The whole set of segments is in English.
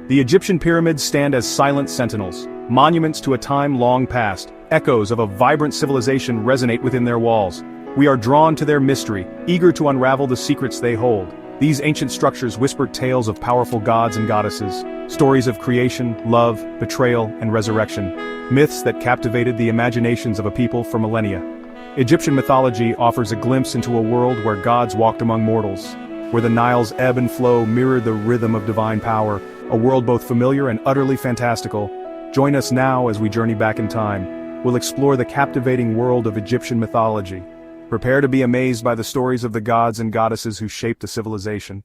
The Egyptian pyramids stand as silent sentinels, monuments to a time long past. Echoes of a vibrant civilization resonate within their walls. We are drawn to their mystery, eager to unravel the secrets they hold. These ancient structures whispered tales of powerful gods and goddesses, stories of creation, love, betrayal, and resurrection, myths that captivated the imaginations of a people for millennia. Egyptian mythology offers a glimpse into a world where gods walked among mortals, where the Nile's ebb and flow mirrored the rhythm of divine power, a world both familiar and utterly fantastical. Join us now as we journey back in time. We'll explore the captivating world of Egyptian mythology. Prepare to be amazed by the stories of the gods and goddesses who shaped the civilization.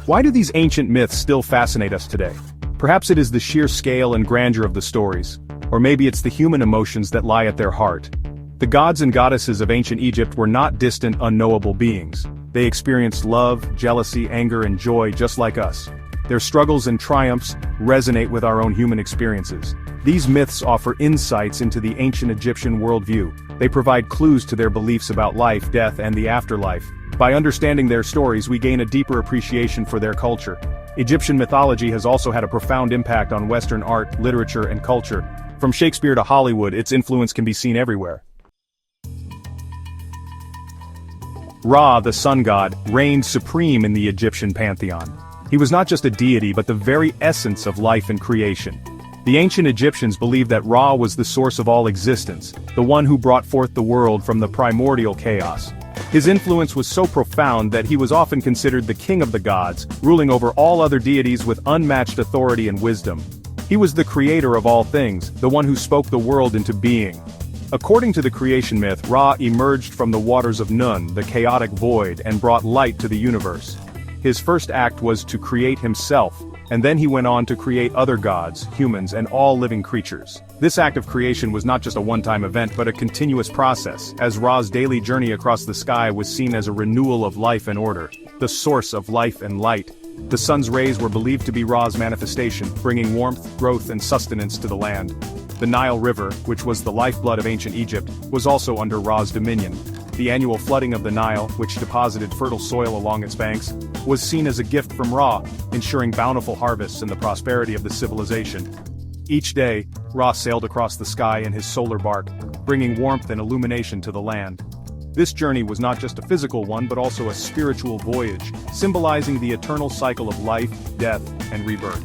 Why do these ancient myths still fascinate us today? Perhaps it is the sheer scale and grandeur of the stories, or maybe it's the human emotions that lie at their heart. The gods and goddesses of ancient Egypt were not distant, unknowable beings. They experienced love, jealousy, anger, and joy just like us. Their struggles and triumphs resonate with our own human experiences. These myths offer insights into the ancient Egyptian worldview. They provide clues to their beliefs about life, death, and the afterlife. By understanding their stories, we gain a deeper appreciation for their culture. Egyptian mythology has also had a profound impact on Western art, literature, and culture. From Shakespeare to Hollywood, its influence can be seen everywhere. Ra, the sun god, reigned supreme in the Egyptian pantheon. He was not just a deity but the very essence of life and creation. The ancient Egyptians believed that Ra was the source of all existence, the one who brought forth the world from the primordial chaos. His influence was so profound that he was often considered the king of the gods, ruling over all other deities with unmatched authority and wisdom. He was the creator of all things, the one who spoke the world into being. According to the creation myth, Ra emerged from the waters of Nun, the chaotic void, and brought light to the universe. His first act was to create himself, and then he went on to create other gods, humans, and all living creatures. This act of creation was not just a one-time event but a continuous process, as Ra's daily journey across the sky was seen as a renewal of life and order, the source of life and light. The sun's rays were believed to be Ra's manifestation, bringing warmth, growth, and sustenance to the land. The Nile River, which was the lifeblood of ancient Egypt, was also under Ra's dominion. The annual flooding of the Nile, which deposited fertile soil along its banks, was seen as a gift from Ra, ensuring bountiful harvests and the prosperity of the civilization. Each day, Ra sailed across the sky in his solar bark, bringing warmth and illumination to the land. This journey was not just a physical one but also a spiritual voyage, symbolizing the eternal cycle of life, death, and rebirth.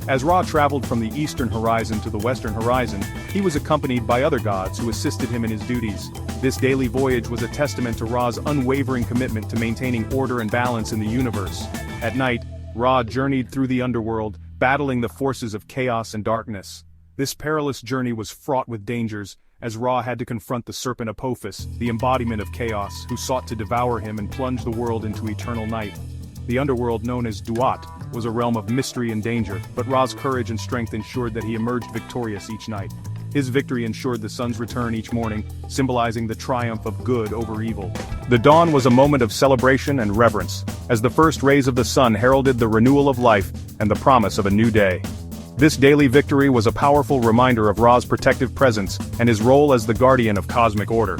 As Ra traveled from the eastern horizon to the western horizon, he was accompanied by other gods who assisted him in his duties. This daily voyage was a testament to Ra's unwavering commitment to maintaining order and balance in the universe. At night, Ra journeyed through the underworld, battling the forces of chaos and darkness. This perilous journey was fraught with dangers, as Ra had to confront the serpent Apophis, the embodiment of chaos, who sought to devour him and plunge the world into eternal night. The underworld, known as Duat, was a realm of mystery and danger, but Ra's courage and strength ensured that he emerged victorious each night. His victory ensured the sun's return each morning, symbolizing the triumph of good over evil. The dawn was a moment of celebration and reverence, as the first rays of the sun heralded the renewal of life and the promise of a new day. This daily victory was a powerful reminder of Ra's protective presence and his role as the guardian of cosmic order.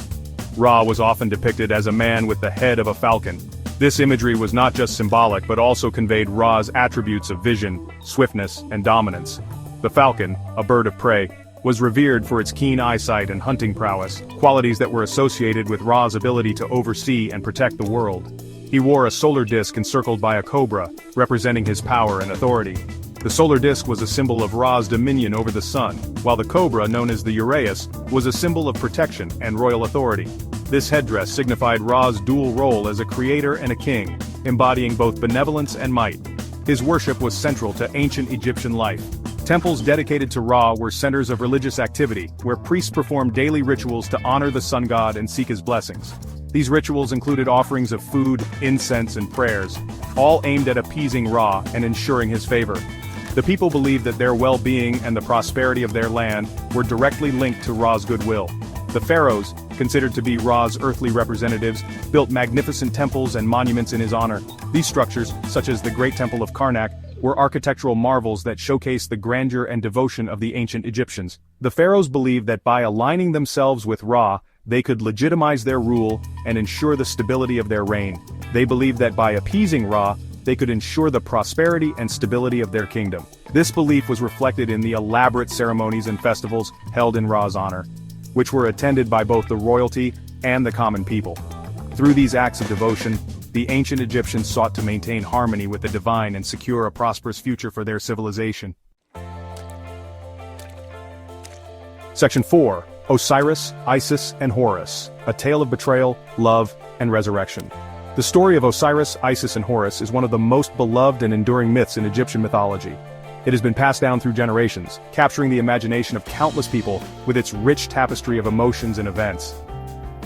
Ra was often depicted as a man with the head of a falcon. This imagery was not just symbolic but also conveyed Ra's attributes of vision, swiftness, and dominance. The falcon, a bird of prey, was revered for its keen eyesight and hunting prowess, qualities that were associated with Ra's ability to oversee and protect the world. He wore a solar disk encircled by a cobra, representing his power and authority. The solar disk was a symbol of Ra's dominion over the sun, while the cobra, known as the uraeus, was a symbol of protection and royal authority. This headdress signified Ra's dual role as a creator and a king, embodying both benevolence and might. His worship was central to ancient Egyptian life. Temples dedicated to Ra were centers of religious activity, where priests performed daily rituals to honor the sun god and seek his blessings. These rituals included offerings of food, incense, and prayers, all aimed at appeasing Ra and ensuring his favor. The people believed that their well-being and the prosperity of their land were directly linked to Ra's goodwill. The pharaohs, considered to be Ra's earthly representatives, built magnificent temples and monuments in his honor. These structures, such as the Great Temple of Karnak, were architectural marvels that showcase the grandeur and devotion of the ancient Egyptians. The pharaohs believed that by aligning themselves with Ra, they could legitimize their rule and ensure the stability of their reign. They believed that by appeasing Ra, they could ensure the prosperity and stability of their kingdom. This belief was reflected in the elaborate ceremonies and festivals held in Ra's honor, which were attended by both the royalty and the common people. Through these acts of devotion, the ancient Egyptians sought to maintain harmony with the divine and secure a prosperous future for their civilization. Section 4. Osiris, Isis, and Horus, a tale of betrayal, love, and resurrection. The story of Osiris, Isis, and Horus is one of the most beloved and enduring myths in Egyptian mythology. It has been passed down through generations, capturing the imagination of countless people with its rich tapestry of emotions and events.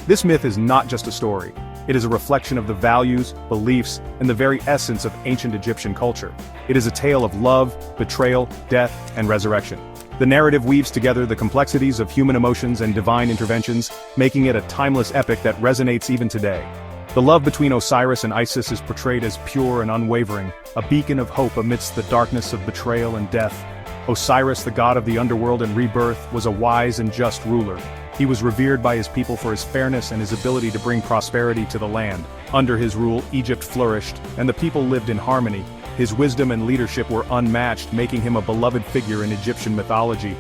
This myth is not just a story. It is a reflection of the values, beliefs, and the very essence of ancient Egyptian culture. It is a tale of love, betrayal, death, and resurrection. The narrative weaves together the complexities of human emotions and divine interventions, making it a timeless epic that resonates even today. The love between Osiris and Isis is portrayed as pure and unwavering, a beacon of hope amidst the darkness of betrayal and death. Osiris, the god of the underworld and rebirth, was a wise and just ruler. He was revered by his people for his fairness and his ability to bring prosperity to the land. Under his rule, Egypt flourished, and the people lived in harmony. His wisdom and leadership were unmatched, making him a beloved figure in Egyptian mythology.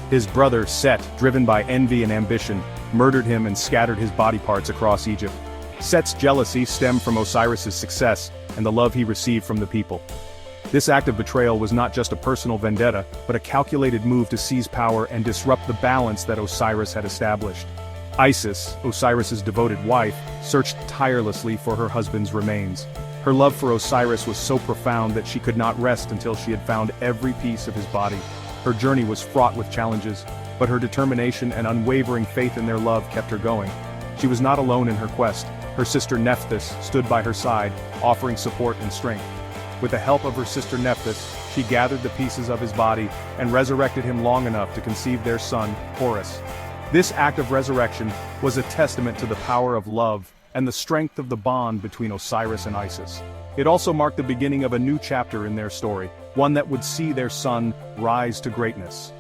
His brother, Set, driven by envy and ambition, murdered him and scattered his body parts across Egypt. Set's jealousy stemmed from Osiris's success and the love he received from the people. This act of betrayal was not just a personal vendetta, but a calculated move to seize power and disrupt the balance that Osiris had established. Isis, Osiris's devoted wife, searched tirelessly for her husband's remains. Her love for Osiris was so profound that she could not rest until she had found every piece of his body. Her journey was fraught with challenges, but her determination and unwavering faith in their love kept her going. She was not alone in her quest. Her sister Nephthys stood by her side, offering support and strength. With the help of her sister Nephthys, she gathered the pieces of his body and resurrected him long enough to conceive their son, Horus. This act of resurrection was a testament to the power of love and the strength of the bond between Osiris and Isis. It also marked the beginning of a new chapter in their story, one that would see their son rise to greatness.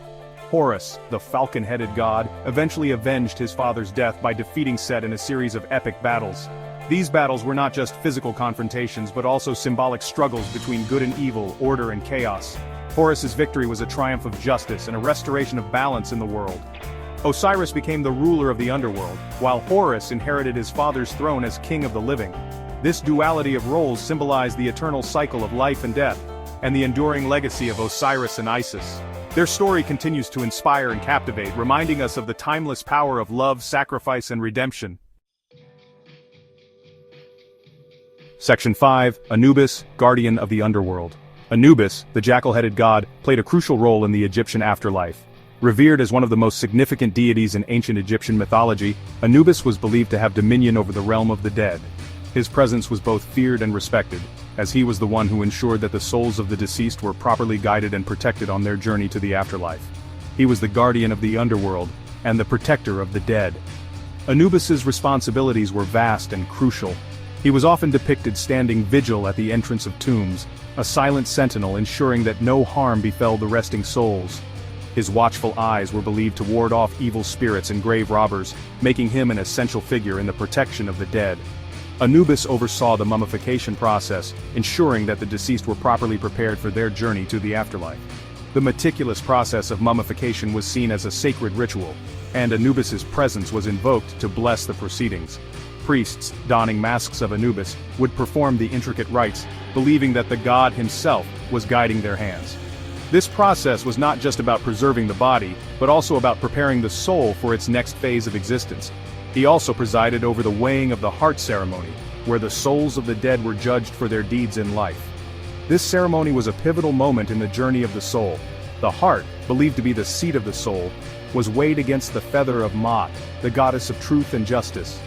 Horus, the falcon-headed god, eventually avenged his father's death by defeating Set in a series of epic battles. These battles were not just physical confrontations but also symbolic struggles between good and evil, order and chaos. Horus's victory was a triumph of justice and a restoration of balance in the world. Osiris became the ruler of the underworld, while Horus inherited his father's throne as king of the living. This duality of roles symbolized the eternal cycle of life and death, and the enduring legacy of Osiris and Isis. Their story continues to inspire and captivate, reminding us of the timeless power of love, sacrifice, and redemption. Section 5. Anubis, guardian of the underworld. Anubis, the jackal-headed god, played a crucial role in the Egyptian afterlife. Revered as one of the most significant deities in ancient Egyptian mythology, Anubis was believed to have dominion over the realm of the dead. His presence was both feared and respected, as he was the one who ensured that the souls of the deceased were properly guided and protected on their journey to the afterlife. He was the guardian of the underworld, and the protector of the dead. Anubis's responsibilities were vast and crucial. He was often depicted standing vigil at the entrance of tombs, a silent sentinel ensuring that no harm befell the resting souls. His watchful eyes were believed to ward off evil spirits and grave robbers, making him an essential figure in the protection of the dead. Anubis oversaw the mummification process, ensuring that the deceased were properly prepared for their journey to the afterlife. The meticulous process of mummification was seen as a sacred ritual, and Anubis's presence was invoked to bless the proceedings. Priests, donning masks of Anubis, would perform the intricate rites, believing that the god himself was guiding their hands. This process was not just about preserving the body, but also about preparing the soul for its next phase of existence. He also presided over the weighing of the heart ceremony, where the souls of the dead were judged for their deeds in life. This ceremony was a pivotal moment in the journey of the soul. The heart, believed to be the seat of the soul, was weighed against the feather of Maat, the goddess of truth and justice.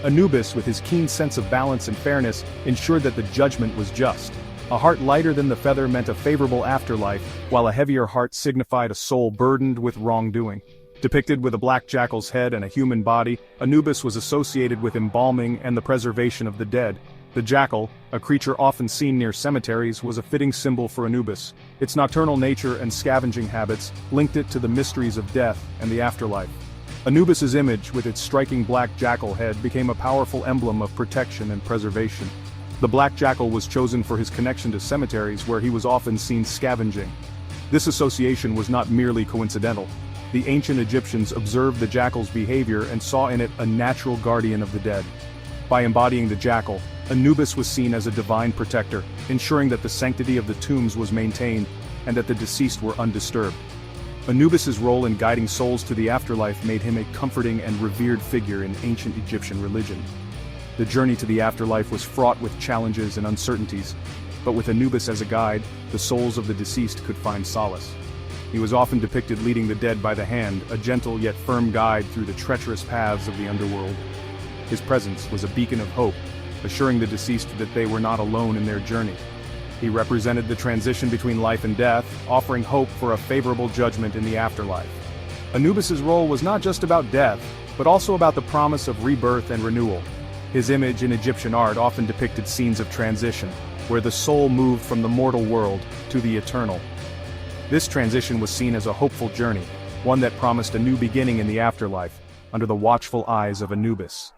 Anubis, with his keen sense of balance and fairness, ensured that the judgment was just. A heart lighter than the feather meant a favorable afterlife, while a heavier heart signified a soul burdened with wrongdoing. Depicted with a black jackal's head and a human body, Anubis was associated with embalming and the preservation of the dead. The jackal, a creature often seen near cemeteries, was a fitting symbol for Anubis. Its nocturnal nature and scavenging habits linked it to the mysteries of death and the afterlife. Anubis's image, with its striking black jackal head, became a powerful emblem of protection and preservation. The black jackal was chosen for his connection to cemeteries where he was often seen scavenging. This association was not merely coincidental. The ancient Egyptians observed the jackal's behavior and saw in it a natural guardian of the dead. By embodying the jackal, Anubis was seen as a divine protector, ensuring that the sanctity of the tombs was maintained and that the deceased were undisturbed. Anubis's role in guiding souls to the afterlife made him a comforting and revered figure in ancient Egyptian religion. The journey to the afterlife was fraught with challenges and uncertainties, but with Anubis as a guide, the souls of the deceased could find solace. He was often depicted leading the dead by the hand, a gentle yet firm guide through the treacherous paths of the underworld. His presence was a beacon of hope, assuring the deceased that they were not alone in their journey. He represented the transition between life and death, offering hope for a favorable judgment in the afterlife. Anubis's role was not just about death, but also about the promise of rebirth and renewal. His image in Egyptian art often depicted scenes of transition, where the soul moved from the mortal world to the eternal. This transition was seen as a hopeful journey, one that promised a new beginning in the afterlife, under the watchful eyes of Anubis.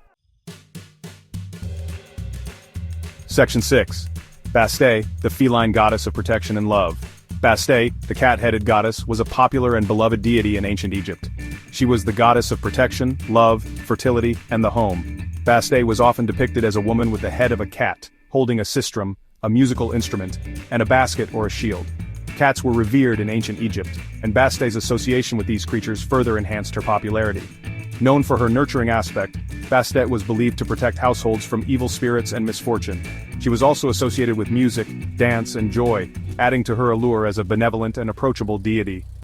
Section 6. Bastet, the feline goddess of protection and love. Bastet, the cat-headed goddess, was a popular and beloved deity in ancient Egypt. She was the goddess of protection, love, fertility, and the home. Bastet was often depicted as a woman with the head of a cat, holding a sistrum, a musical instrument, and a basket or a shield. Cats were revered in ancient Egypt, and Bastet's association with these creatures further enhanced her popularity. Known for her nurturing aspect, Bastet was believed to protect households from evil spirits and misfortune. She was also associated with music, dance, and joy, adding to her allure as a benevolent and approachable deity.